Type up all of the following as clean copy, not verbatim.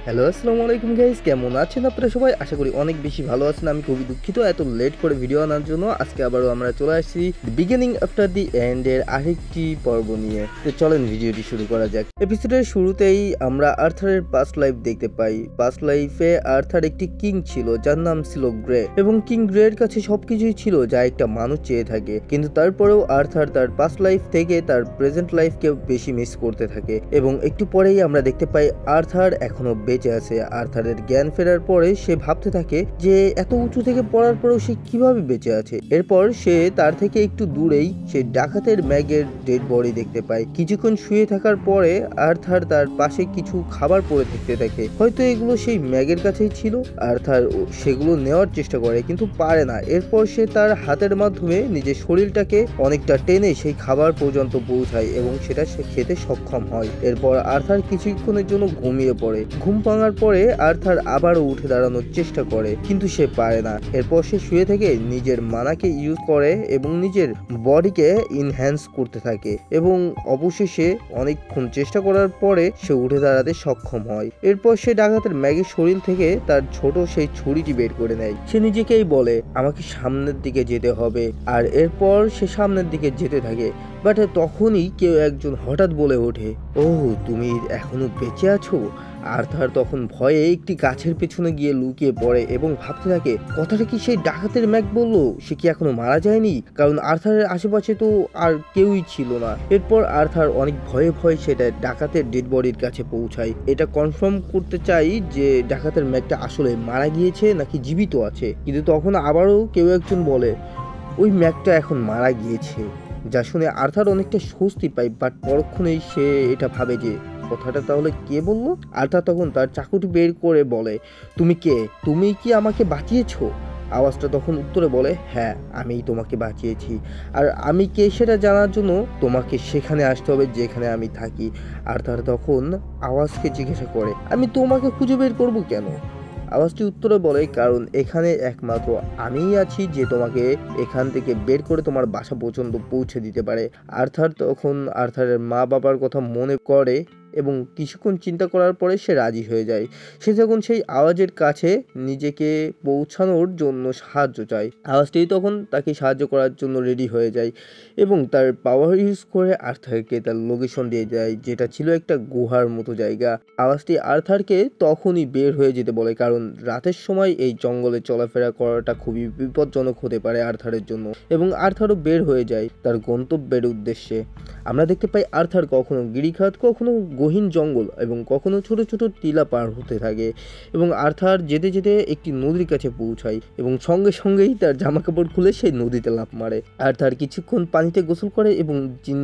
Hello আসসালামু আলাইকুম guys, কেমন আছেন আপনারা সবাই? আশা করি অনেক বেশি ভালো আছেন। আমি খুবই দুঃখিত এত লেট করে ভিডিও আনার জন্য। আজকে আবারও আমরা চলে আসছি বিগিনিং আফটার দি এন্ড এর আরেকটি পর্ব নিয়ে। তো চলেন ভিডিওটি শুরু করা যাক। এপিসোডের শুরুতেই আমরা আর্থারের পাস্ট লাইফ দেখতে পাই। পাস্ট লাইফে আর্থার একটি কিং ছিল যার নাম ছিল গ্রে, এবং কিং গ্রের কাছে সবকিছুই ছিল যা একটা মানুষ চেয়ে থাকে। কিন্তু তারপরেও আর্থার তার পাস্ট লাইফ থেকে তার প্রেজেন্ট লাইফকে বেশি মিস করতে থাকে, এবং একটু পরেই আমরা দেখতে পাই আর্থার এখনো বেঁচে আছে। আর্থারের জ্ঞান ফেরার পরে সে ভাবতে থাকে যে এত উঁচু থেকে পড়ার পরেও সে কিভাবে বেঁচে আছে। এরপর সে তার থেকে একটু দূরেই সে ডাকাতের ম্যাগের ডেড বডি দেখতে পায়। কিছুক্ষণ শুয়ে থাকার পরে আর্থার তার পাশে কিছু খাবার পড়ে থাকতে থাকে। হয়তো এগুলো সেই ম্যাগের কাছেই ছিল। আর্থার সেগুলো নেওয়ার চেষ্টা করে কিন্তু পারে না। এরপর সে তার হাতের মাধ্যমে নিজের শরীরটাকে অনেকটা টেনে সেই খাবার পর্যন্ত পৌঁছায় এবং সেটা সে খেতে সক্ষম হয়। এরপর আর্থার কিছুক্ষণের জন্য ঘুমিয়ে পড়ে। ঘুম ভাঙার পরে আর্থার আবারও উঠে দাঁড়ানোর চেষ্টা করে কিন্তু সে পারে না। এরপর সে শুয়ে থেকে নিজের মানাকে ইউজ করে এবং নিজের বডিকে ইনহ্যান্স করতে থাকে, এবং অবশেষে অনেকক্ষণ চেষ্টা করার পরে সে উঠে দাঁড়াতে সক্ষম হয়। এরপর সে ডাকাতের ম্যাগের শরীর থেকে তার ছোট সেই ছুরিটি বের করে নেয়। সে নিজেকেই বলে আমাকে সামনের দিকে যেতে হবে, আর এরপর সে সামনের দিকে যেতে থাকে। বাট তখনই কেউ একজন হঠাৎ বলে ওঠে, ওহ তুমি এখনো বেঁচে আছো। আর্থার তখন ভয়ে একটি গাছের পেছনে গিয়ে লুকিয়ে পড়ে এবং ভাবতে থাকে কথাটা কি সেই ডাকাতের ম্যাগ বললো? সে কি এখনো মারা যায়নি? কারণ আর্থারের আশেপাশে তো আর কেউই ছিল না। এরপর আর্থার অনেক ভয়ে ভয়ে সেটা ডাকাতের ডেড বডির কাছে পৌঁছায়। এটা কনফার্ম করতে চাই যে ডাকাতের ম্যাগটা আসলে মারা গিয়েছে নাকি জীবিত আছে। কিন্তু তখন আবারও কেউ একজন বলে ওই ম্যাগটা এখন মারা গিয়েছে। যা শুনে আর্থার অনেকটা স্বস্তি পায়, বাট পরক্ষণেই সে এটা ভাবে যে কথাটা তাহলে কে বললো। আর্থার তখন তার চাকুটি বের করে বলে তুমি কে? তুমি কি আমাকে বাঁচিয়েছো? আওয়াজটা তখন উত্তরে বলে হ্যাঁ, আমিই তোমাকে বাঁচিয়েছি, আর আমি কে সেটা জানার জন্য তোমাকে সেখানে আসতে হবে যেখানে আমি থাকি। আর্থার তখন আওয়াজকে জিজ্ঞাসা করে আমি তোমাকে খুঁজে বের করবো কেন? আওয়াজটি উত্তরে বলে কারণ এখানে একমাত্র আমিই আছি যে তোমাকে এখান থেকে বের করে তোমার বাসা পর্যন্ত পৌঁছে দিতে পারে। আর্থার তখন আর্থারের মা বাবার কথা মনে করে এবং কিছুক্ষণ চিন্তা করার পরে সে রাজি হয়ে যায়। সে তখন সেই আওয়াজের কাছে নিজেকে পৌঁছানোর জন্য সাহায্য চায়। আওয়াজটি তখন তাকে সাহায্য করার জন্য রেডি হয়ে যায় এবং তার পাওয়ার ইউজ করে আর্থারকে তার লোকেশন দিয়ে যায়, যেটা ছিল একটা গুহার মতো জায়গা। আওয়াজটি আর্থারকে তখনই বের হয়ে যেতে বলে কারণ রাতের সময় এই জঙ্গলে চলাফেরা করাটা খুবই বিপজ্জনক হতে পারে আর্থারের জন্য, এবং আর্থারও বের হয়ে যায় তার গন্তব্যের উদ্দেশ্যে। আমরা দেখতে পাই আর্থার কখনো গিরিখাত, কখনো গহীন জঙ্গল এবং কখনো ছোট ছোট টিলা পার হতে থাকে, এবং আর্থার যেতে যেতে একটি নদীর কাছে পৌঁছায় এবং সঙ্গে সঙ্গেই তার জামা কাপড় খুলে সেই নদীতে লাফ মারে। আর্থার কিছুক্ষণ পানিতে গোসল করে এবং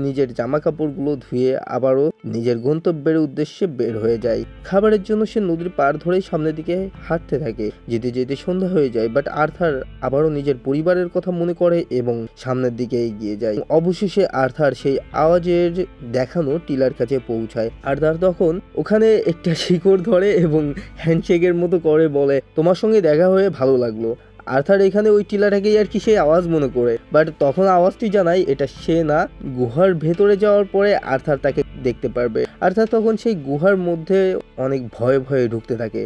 নিজের জামা কাপড়গুলো ধুয়ে আবারও নিজের গন্তব্যের উদ্দেশ্যে বের হয়ে যায়। খাবারের জন্য সে নদীর পার ধরেই সামনের দিকে হাঁটতে থাকে। যেতে যেতে সন্ধ্যা হয়ে যায়, বাট আর্থার আবারও নিজের পরিবারের কথা মনে করে এবং সামনের দিকে এগিয়ে যায়। অবশেষে আর্থার সেই আওয়াজের দেখানো টিলার কাছে পৌঁছায়। আর্থার তখন ওখানে একটা শিকড় ধরে এবং হ্যান্ডশেকের মতো করে বলে তোমার সঙ্গে দেখা হয়ে ভালো লাগলো। আর্থার এখানে ওই টিলাটাকেই আর কি সে আওয়াজ মনে করে, বাট তখন আওয়াজটি জানায় এটা সে না। গুহার ভেতরে যাওয়ার পরে আর্থার তাকে দেখতে পারবে। আর্থার তখন সেই গুহার মধ্যে অনেক ভয়ে ভয়ে ঢুকতে থাকে।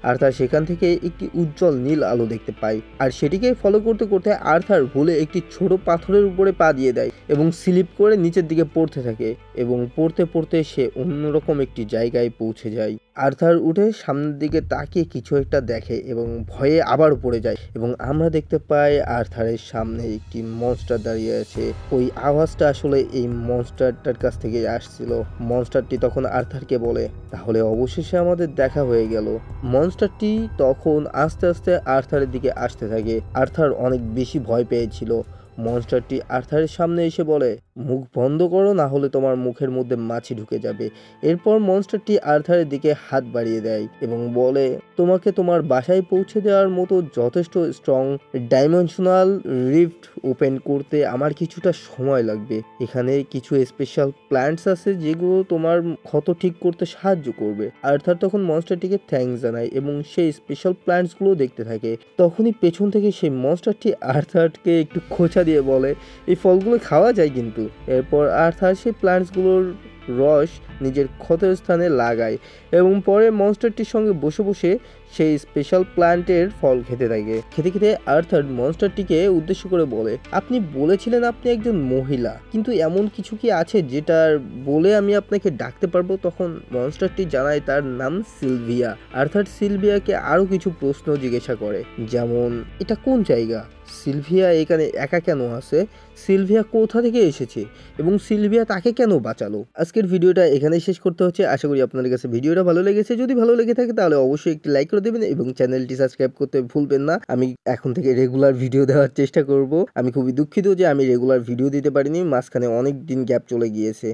আর্থার সেখান থেকে একটি উজ্জ্বল নীল আলো দেখতে পায়, আর সেটিকে ফলো করতে করতে আর্থার ভুলে একটি ছোট পাথরের উপরে পা দিয়ে দেয় এবং স্লিপ করে নিচের দিকে পড়তে থাকে, এবং পড়তে পড়তে সে অন্যরকম একটি জায়গায় পৌঁছে যায়। আর্থার উঠে সামনের দিকে তাকিয়ে কিছু একটা দেখে এবং ভয়ে আবার পড়ে যায়, এবং আমরা দেখতে পাই আর্থারের সামনে একটি মনস্টার দাঁড়িয়ে আছে। ওই আওয়াজটা আসলে এই মনস্টারটার কাছ থেকে আসছিল। মনস্টারটি তখন আর্থারকে বলে তাহলে অবশেষে আমাদের দেখা হয়ে গেল। মনস্টারটি তখন আস্তে আস্তে আর্থারের দিকে আসতে থাকে। আর্থার অনেক বেশি ভয় পেয়েছিল। মনস্টারটি আর্থারের সামনে এসে বলে মুখ বন্ধ করো, না হলে তোমার মুখের মধ্যে মাছি ঢুকে যাবে। এরপর মনস্টারটি আর্থারের দিকে হাত বাড়িয়ে দেয় এবং বলে তোমাকে তোমার বাসায় পৌঁছে দেওয়ার মতো যথেষ্ট স্ট্রং ডাইমেনশনাল রিফট ওপেন করতে আমার কিছুটা সময় লাগবে। এখানে কিছু স্পেশাল প্ল্যান্টস আছে যেগুলো তোমার ক্ষত ঠিক করতে সাহায্য করবে। আর্থার তখন মনস্টারটিকে থ্যাঙ্কস জানায় এবং সেই স্পেশাল প্ল্যান্টসগুলো দেখতে থাকে। তখনই পেছন থেকে সেই মনস্টারটি আর্থারকে একটু খোঁচা দিয়ে বলে এই ফলগুলো খাওয়া যায় কিন্তু। এরপর আর্থার সেই প্ল্যান্টসগুলোর রস নিজের ক্ষতস্থানে লাগায় এবং পরে মনস্টারটির সঙ্গে বসে বসে সেই স্পেশাল প্ল্যান্টের ফল খেতে থাকে। খেতে খেতে আর্থার মনস্টারটিকে উদ্দেশ্য করে বলে, আপনি বলেছিলেন আপনি একজন মহিলা, কিন্তু এমন কিছু কি আছে যেটার বলে আমি আপনাকে ডাকতে পারবো? তখন মনস্টারটি জানায় তার নাম সিলভিয়া। আর্থার সিলভিয়াকে আরো কিছু প্রশ্ন জিজ্ঞাসা করে, যেমন এটা কোন জায়গা, সিলভিয়া এখানে একা কেন আছে, সিলভিয়া কোথা থেকে এসেছে এবং সিলভিয়া তাকে কেন বাঁচালো। আজকের ভিডিওটা এখানেই শেষ করতে হচ্ছে। আশা করি আপনাদের কাছে ভিডিওটা ভালো লেগেছে। যদি ভালো লেগে থাকে তাহলে অবশ্যই একটি লাইক করে দেবেন এবং চ্যানেলটি সাবস্ক্রাইব করতে ভুলবেন না। আমি এখন থেকে রেগুলার ভিডিও দেওয়ার চেষ্টা করব। আমি খুবই দুঃখিত যে আমি রেগুলার ভিডিও দিতে পারিনি, মাঝখানে অনেক দিন গ্যাপ চলে গিয়েছে।